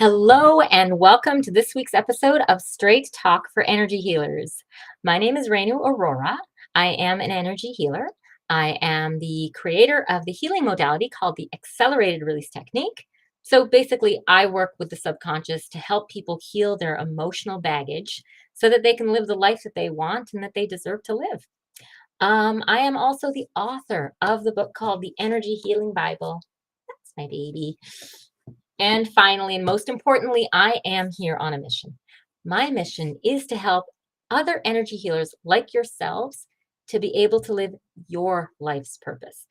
Hello, and welcome to this week's episode of Straight Talk for Energy Healers. My name is Renu Aurora. I am an energy healer. I am the creator of the healing modality called the accelerated release technique. So basically, I work with the subconscious to help people heal their emotional baggage so that they can live the life that they want and that they deserve to live. I am also the author of the book called The Energy Healing Bible. That's my baby. And finally, and most importantly, I am here on a mission. My mission is to help other energy healers like yourselves to be able to live your life's purpose,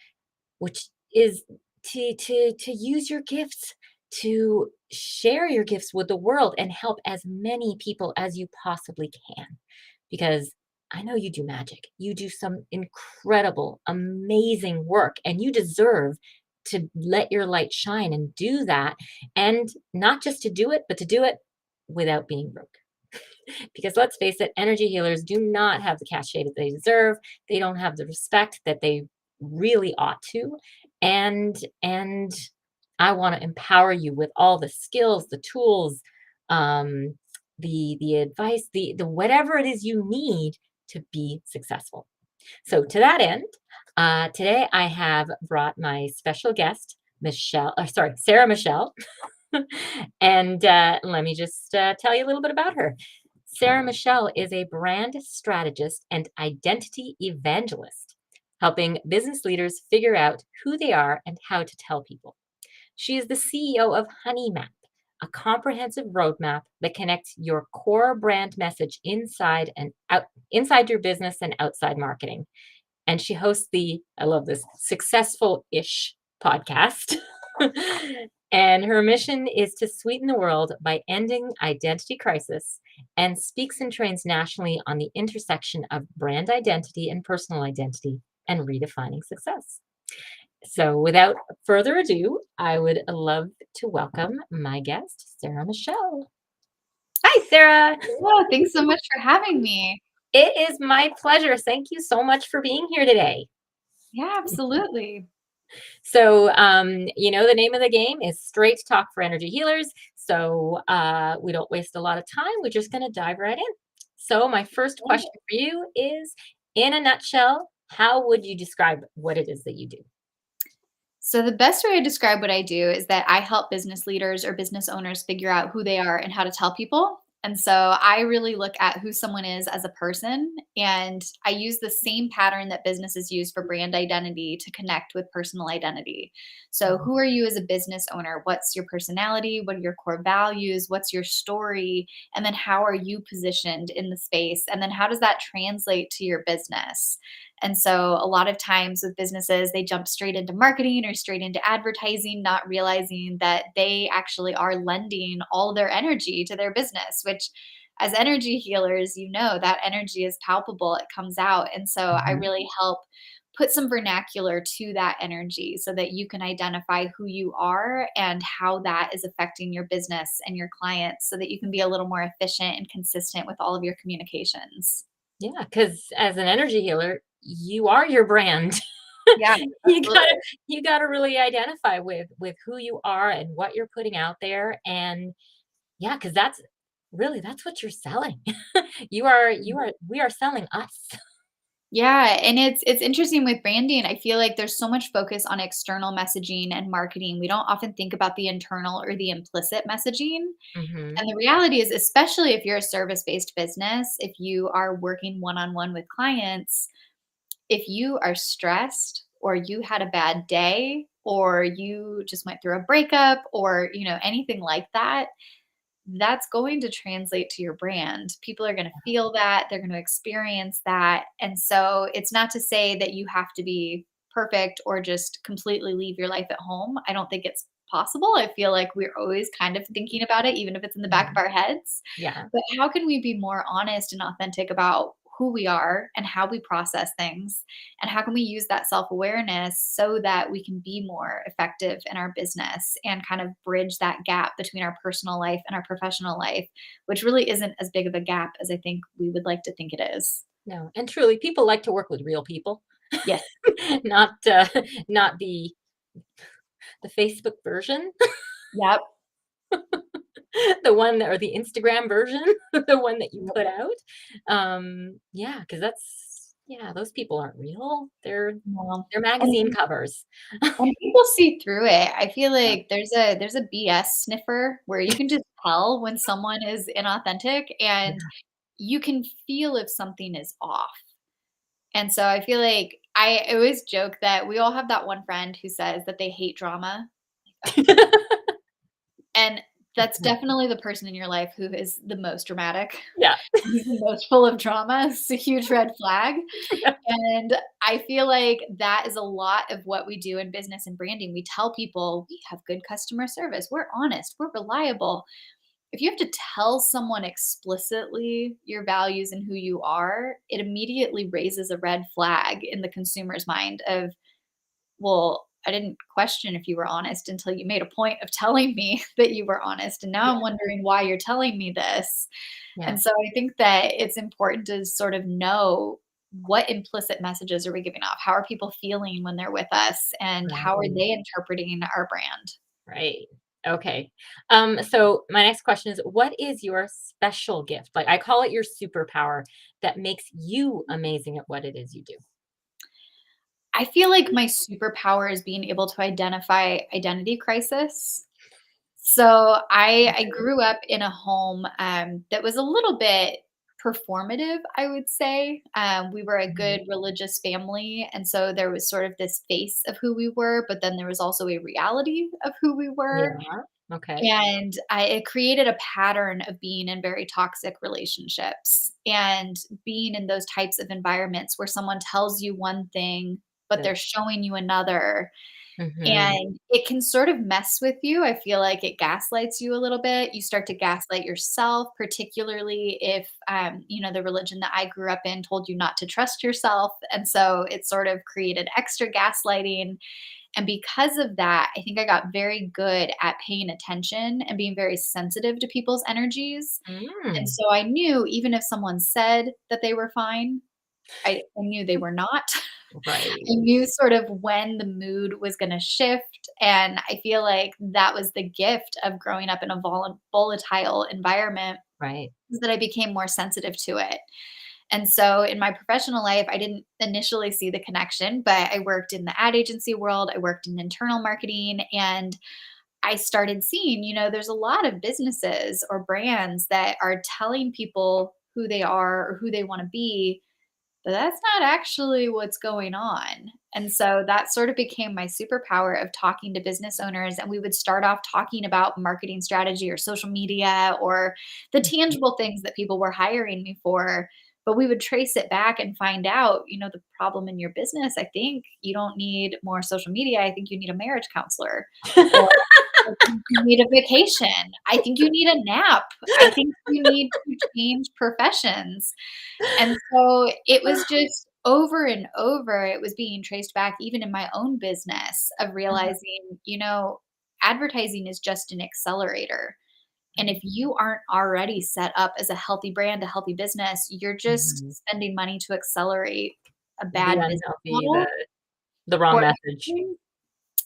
which is to use your gifts, to share your gifts with the world and help as many people as you possibly can. Because I know you do magic. You do some incredible, amazing work, and you deserve to let your light shine and do that. And not just to do it, but to do it without being broke. Because let's face it, energy healers do not have the cachet that they deserve. They don't have the respect that they really ought to. And I want to empower you with all the skills, the tools, um, the advice, the whatever it is you need to be successful. So to that end, today I have brought my special guest, Sarah Michelle. And let me just tell you a little bit about her. Sarah Michelle is a brand strategist and identity evangelist, helping business leaders figure out who they are and how to tell people. She is the CEO of HoneyMAP, a comprehensive roadmap that connects your core brand message inside your business and outside marketing. And she hosts I love this, Successful-ish podcast. And her mission is to sweeten the world by ending identity crisis, and speaks and trains nationally on the intersection of brand identity and personal identity and redefining success. So without further ado, I would love to welcome my guest, Sarah Michelle. Hi, Sarah. Oh, thanks so much for having me. It is my pleasure. Thank you so much for being here today. Yeah, absolutely. So, the name of the game is Straight Talk for Energy Healers. So we don't waste a lot of time. We're just going to dive right in. So my first question for you is, in a nutshell, how would you describe what it is that you do? So, the best way to describe what I do is that I help business leaders or business owners figure out who they are and how to tell people. And so, I really look at who someone is as a person. And I use the same pattern that businesses use for brand identity to connect with personal identity. So, Mhm. who are you as a business owner? What's your personality? What are your core values? What's your story? And then, how are you positioned in the space? And then, how does that translate to your business? And so a lot of times with businesses, they jump straight into marketing or straight into advertising, not realizing that they actually are lending all their energy to their business, which as energy healers, that energy is palpable, it comes out. And so I Mhm. really help put some vernacular to that energy so that you can identify who you are and how that is affecting your business and your clients so that you can be a little more efficient and consistent with all of your communications. Yeah, because as an energy healer, you are your brand. Yeah, you gotta absolutely. you gotta really identify with who you are and what you're putting out there. And yeah, because that's what you're selling. We are selling us. Yeah, and it's interesting with branding. I feel like there's so much focus on external messaging and marketing. We don't often think about the internal or the implicit messaging. Hmm. And the reality is, especially if you're a service-based business, if you are working one-on-one with clients, if you are stressed or you had a bad day or you just went through a breakup or, anything like that, that's going to translate to your brand. People are going to feel that, they're going to experience that. And so it's not to say that you have to be perfect or just completely leave your life at home. I don't think it's possible. I feel like we're always kind of thinking about it, even if it's in the back of Hmm. our heads. Yeah. But how can we be more honest and authentic about who we are and how we process things? And how can we use that self awareness so that we can be more effective in our business and kind of bridge that gap between our personal life and our professional life, which really isn't as big of a gap as I think we would like to think it is? No, and truly, people like to work with real people, Yes. not not the Facebook version. Yep. The one that or the Instagram version, the one that you put out. Yeah, because yeah, those people aren't real. Well, They're magazine and covers. and people see through it. I feel Yeah, like there's a BS sniffer where you can just tell when someone is inauthentic, and yeah. you can feel if something is off. And so I feel like I always joke that we all have that one friend who says that they hate drama. And that's definitely the person in your life who is the most dramatic, Yeah. who's the most full of drama. It's a huge red flag. Yeah. And I feel like that is a lot of what we do in business and branding. We tell people we have good customer service, we're honest, we're reliable. If you have to tell someone explicitly your values and who you are, it immediately raises a red flag in the consumer's mind of, well, I didn't question if you were honest until you made a point of telling me that you were honest. And now I'm wondering why you're telling me this. And Yes, so I think that it's important to sort of know what implicit messages are we giving off? How are people feeling when they're with us? And how are right, they interpreting our brand? right. Okay. So my next question is, what is your special gift? Like I call it your superpower that makes you amazing at what it is you do. I feel like my superpower is being able to identify identity crisis. So I grew up in a home, that was a little bit performative, I would say. We were a Mhm. good religious family, and so there was sort of this face of who we were, but then there was also a reality of who we were, Yeah. Okay. and it created a pattern of being in very toxic relationships and being in those types of environments where someone tells you one thing, but That they're showing you another. mhm. And it can sort of mess with you. I feel like it gaslights you a little bit. You start to gaslight yourself, particularly if, the religion that I grew up in told you not to trust yourself. And so it sort of created extra gaslighting. And because of that, I think I got very good at paying attention and being very sensitive to people's energies. And Mm. so I knew even if someone said that they were fine, I knew they were not. I Right, knew sort of when the mood was gonna shift, and I feel like that was the gift of growing up in a volatile environment, right. is that I became more sensitive to it. And so in my professional life, I didn't initially see the connection, but I worked in the ad agency world, I worked in internal marketing, and I started seeing, there's a lot of businesses or brands that are telling people who they are or who they wanna be, but that's not actually what's going on. And so that sort of became my superpower of talking to business owners. And we would start off talking about marketing strategy or social media or the Mhm. tangible things that people were hiring me for. But we would trace it back and find out, the problem in your business. I think you don't need more social media. I think you need a marriage counselor. Or I think you need a vacation. I think you need a nap. I think you need to change professions. And so it was just over and over, it was being traced back even in my own business of realizing, advertising is just an accelerator. And if Right. you aren't already set up as a healthy brand, a healthy business, you're just Mhm. spending money to accelerate a The bad business unhealthy, model the wrong or message.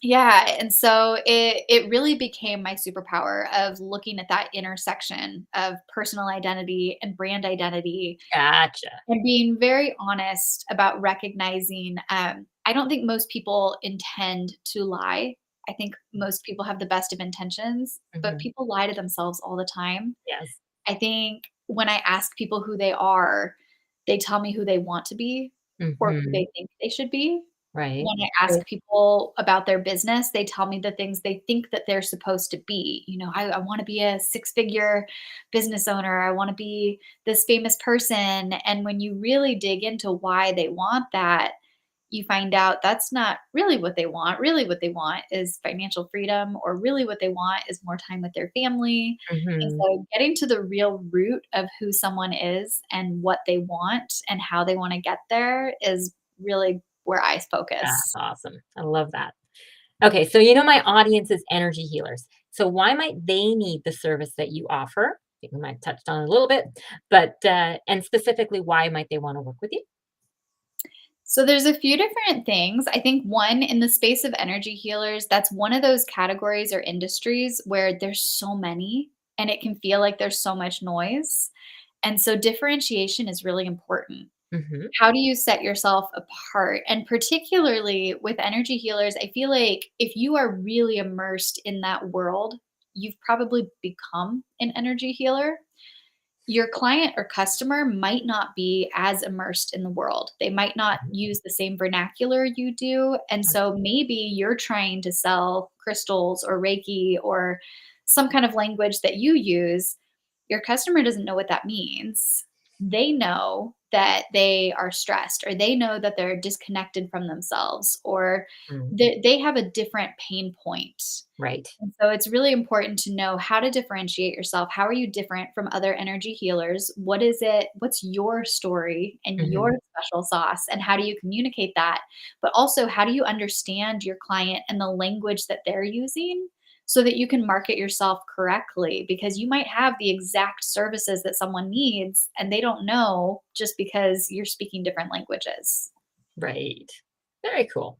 yeah, and so it really became my superpower of looking at that intersection of personal identity and brand identity Gotcha. and being very honest about recognizing, I don't think most people intend to lie. I think most people have the best of intentions, but Mhm. people lie to themselves all the time. Yes. I think when I ask people who they are, they tell me who they want to be or who Mhm. they think they should be. Right. When I Right. ask people about their business, they tell me the things they think that they're supposed to be. I want to be a six-figure business owner. I want to be this famous person. And when you really dig into why they want that, you find out that's not really what they want. Really, what they want is financial freedom, or really what they want is more time with their family. And Mhm. so, getting to the real root of who someone is and what they want and how they want to get there is really where I That's focus. awesome. I love that. Okay, so my audience is energy healers. So why might they need the service that you offer? I think we might have touched on it a little bit, but and specifically, why might they want to work with you? So there's a few different things. I think one in the space of energy healers, that's one of those categories or industries where there's so many. and it can feel like there's so much noise. And so differentiation is really important. Hmm. How do you set yourself apart? And particularly with energy healers, I feel like if you are really immersed in that world, you've probably become an energy healer. Your client or customer might not be as immersed in the world. They might not use the same vernacular you do. And so maybe you're trying to sell crystals or Reiki or some kind of language that you use. Your customer doesn't know what that means. They know that they are stressed, or they know that they're disconnected from themselves, or Mm. they have a different pain point. Right. And so it's really important to know how to differentiate yourself. How are you different from other energy healers? What is it? What's your story and your Hmm. special sauce? And how do you communicate that? But also, how do you understand your client and the language that they're using so that you can market yourself correctly? Because you might have the exact services that someone needs and they don't know just because you're speaking different languages. Right. Very cool.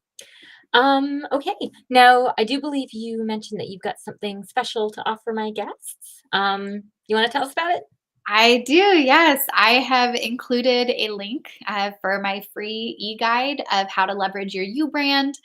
Okay. Now, I do believe you mentioned that you've got something special to offer my guests. You want to tell us about it? I do, yes. I have included a link for my free e guide of how to leverage your U brand.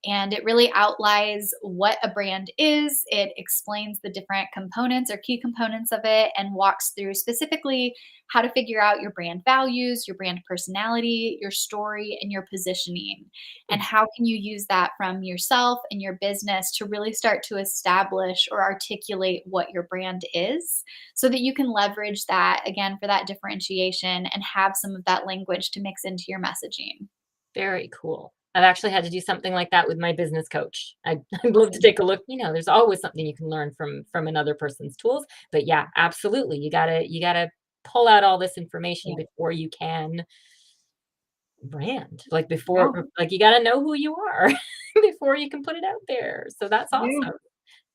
And it really outlines what a brand is. It explains the different components or key components of it and walks through specifically how to figure out your brand values, your brand personality, your story, and your positioning. And how can you use that from yourself and your business to really start to establish or articulate what your brand is, so that you can leverage that again for that differentiation and have some of that language to mix into your messaging. Very cool. I've actually had to do something like that with my business coach. I'd love to Awesome. take a look. There's always something you can learn from another person's tools. But yeah, absolutely. You gotta pull out all this information Yeah. before you can brand. Yeah. Like you gotta know who you are before you can put it out there. So that's Yeah. awesome.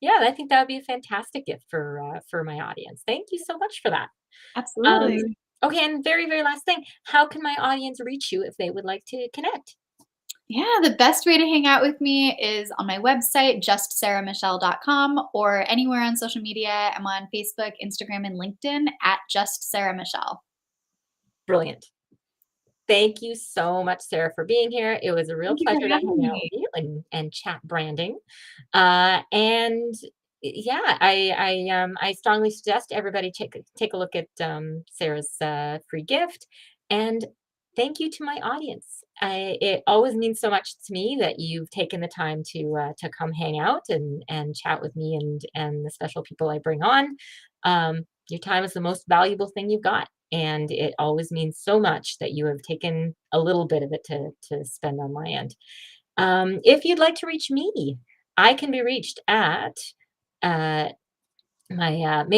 Yeah, I think that would be a fantastic gift for my audience. Thank you so much for that. Um, Absolutely. okay, and very, very last thing, how can my audience reach you if they would like to connect? Yeah, the best way to hang out with me is on my website, justsarahmichelle.com, or anywhere on social media. I'm on Facebook, Instagram, and LinkedIn at Just Sarah Michelle. Brilliant. Thank you so much, Sarah, for being here. It was a real Thank you for pleasure to having hang out me. with you and chat branding. And yeah, I strongly suggest everybody take a look at Sarah's free gift. And thank you to my audience. It always means so much to me that you've taken the time to come hang out and chat with me and the special people I bring on. Your time is the most valuable thing you've got. And it always means so much that you have taken a little bit of it to spend on my end. If you'd like to reach me, I can be reached at uh, my ART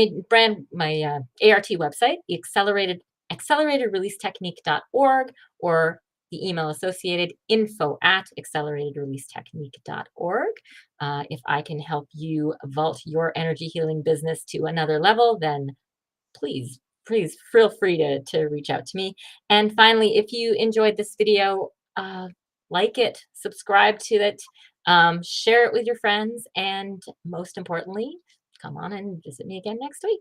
website, the acceleratedreleasetechnique.org, or the email associated, info@acceleratedreleasetechnique.org. If I can help you vault your energy healing business to another level, then please feel free to reach out to me. And finally, if you enjoyed this video, like it, subscribe to it, share it with your friends, and most importantly, come on and visit me again next week.